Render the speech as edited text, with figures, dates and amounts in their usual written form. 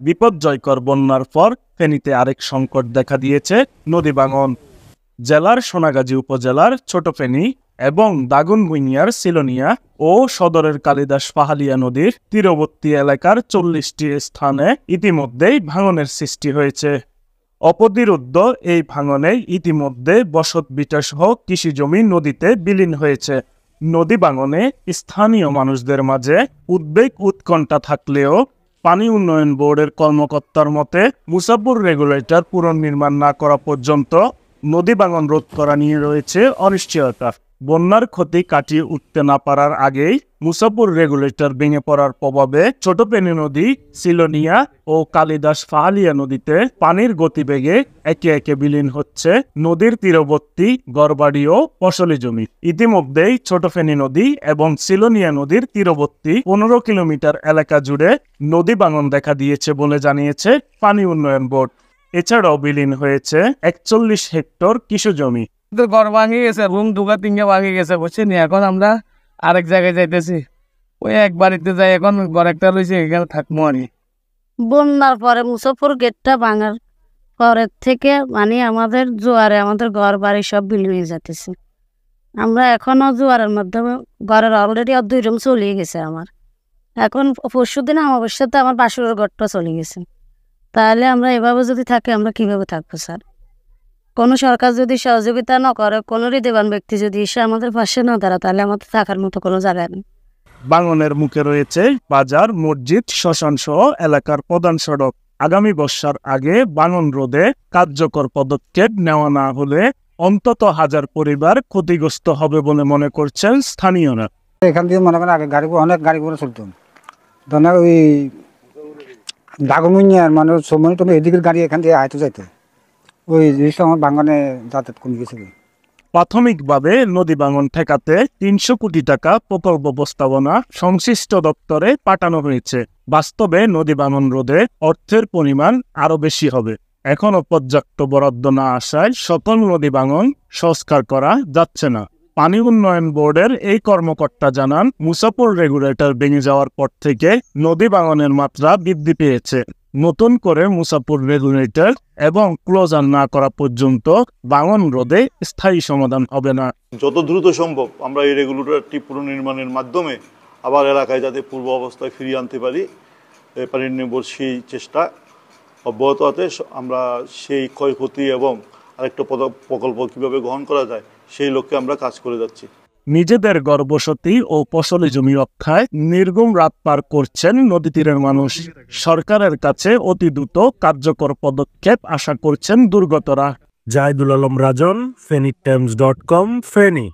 বিপর্যয়কর বন্যার পর ফেনীতে আরেক সংকট দেখা দিয়েছে নদী ভাঙন। জেলার সোনাগাজী উপজেলার ছোট ফেনী এবং দাগনভূঞার সিলোনিয়া ও সদরের কালিদাস পাহালিয়া নদীর তীরবর্তী এলাকার 40টি স্থানে ইতিমধ্যেই ভাঙনের সৃষ্টি হয়েছে। অপ্রতিরোধ্য এই ভাঙনে ইতিমধ্যে বসতভিটা সহ কৃষিজমি নদীতে বিলীন হয়েছে। নদী ভাঙনে স্থানীয় মানুষদের মাঝে উদ্বেগ উৎকণ্ঠা থাকলেও পানি উন্নয়ন বোর্ডের কর্মকর্তার মতে মুসাপুর রেগুলেটর পুনর্নির্মাণ না করা পর্যন্ত নদী ভাঙন রোধ করা নিয়ে রয়েছে অনিশ্চয়তা। বন্যার ক্ষতি কাটিয়ে উঠতে না পারার আগেই মুসাপুর রেগুলেটর ভেঙে পড়ার প্রভাবে ছোট ফেনী নদী, সিলোনিয়া ও কালিদাস পাহালিয়া নদীতে পানির গতিবেগে একে একে বিলীন হচ্ছে নদীর তীরবর্তী ঘরবাড়ি ও ফসলি জমি। ইতিমধ্যেই ছোট ফেনী নদী এবং সিলোনিয়া নদীর তীরবর্তী 15 কিলোমিটার এলাকা জুড়ে নদী ভাঙন দেখা দিয়েছে বলে জানিয়েছে পানি উন্নয়ন বোর্ড। এছাড়াও বিলীন হয়েছে 41 হেক্টর কৃষি জমি। ঘর ভাঙে গেছে, রুম দুগা তিনগা ভাঙে গেছে, বুঝছেন। এখন আমরা আরেক জায়গায় যাইতেছি, ওই এক বাড়িতে যাই, এখন ঘর একটা রয়েছে, এখানে থাকবো। আর বন্যার পরে মুসাফর গেটটা ভাঙার পরের থেকে মানে আমাদের জোয়ারে আমাদের ঘর বাড়ি সব বিলীন হয়ে যাইতেছে। আমরা এখনো জোয়ারের মাধ্যমে ঘরের অলরেডি 2 রুম চলে গেছে আমার। এখন পরশু দিন অমাবস্যাতে আমার বাসুরের ঘরটা চলে গেছে। তাহলে আমরা এভাবে যদি থাকি আমরা কিভাবে থাকবো স্যার? কোনো সরকার যদি সহযোগিতা না করে, কোনো হৃদয়বান ব্যক্তি যদি এসে আমাদের পাশে না দাঁড়ায়, তাহলে আমাদের থাকার মতো কোনো জায়গা নেই। ভাঙনের মুখে রয়েছে বাজার, মসজিদ, শ্মশান সহ এলাকার প্রধান সড়ক। আগামী বর্ষার আগে ভাঙন রোধে কার্যকর পদক্ষেপ নেওয়া না হলে অন্তত 1000 পরিবার ক্ষতিগ্রস্ত হবে বলে মনে করছেন স্থানীয়রা। এখান থেকে মনে করেন আগে অনেক গাড়ি করে চলতো, ধরেন ওই দাগনভূঞার মানে সময় তুমি এদিকের গাড়ি এখান থেকে আয়তো যাইতো, ওই জিনিসটা আমার ভাঙনে যাতায়াত কমে গেছে। প্রাথমিকভাবে নদী ভাঙন ঠেকাতে 300 কোটি টাকা প্রকল্প প্রস্তাবনা সংশ্লিষ্ট দপ্তরে পাঠানো হয়েছে। বাস্তবে নদী ভাঙন রোধে অর্থের পরিমাণ আরো বেশি হবে। এখনো পর্যাপ্ত বরাদ্দ না আসায় সকল নদী ভাঙন সংস্কার করা যাচ্ছে না। পানি উন্নয়ন বোর্ডের এই কর্মকর্তা জানান, মুসাপুর রেগুলেটর ভেঙে যাওয়ার পর থেকে নদী ভাঙনের মাত্রা বৃদ্ধি পেয়েছে। নতুন করে মুসাপুর রেগুলেটর এবং ক্লোজার না করা পর্যন্ত ভাঙন রোধে স্থায়ী সমাধান হবে না। যত দ্রুত সম্ভব আমরা এই রেগুলেটরটি পুনর্নির্মাণের মাধ্যমে আবার এলাকায় যাতে পূর্ব অবস্থায় ফিরিয়ে আনতে পারি, পানি উন্নয়ন বোর্ড সেই চেষ্টা অব্যাহত আছে। আমরা সেই ক্ষয়ক্ষতি এবং আরেকটা প্রকল্প কীভাবে গ্রহণ করা যায় সেই লক্ষ্যে আমরা কাজ করে যাচ্ছি। নিজেদের গর্ভবসতি ও ফসলি জমি রক্ষায় নির্ঘুম রাত পার করছেন নদী তীরের মানুষ। সরকারের কাছে অতি দ্রুত কার্যকর পদক্ষেপ আশা করছেন দুর্গতরা। জাহিদুল আলম রাজন, ফেনীটাইমস.com, ফেনী।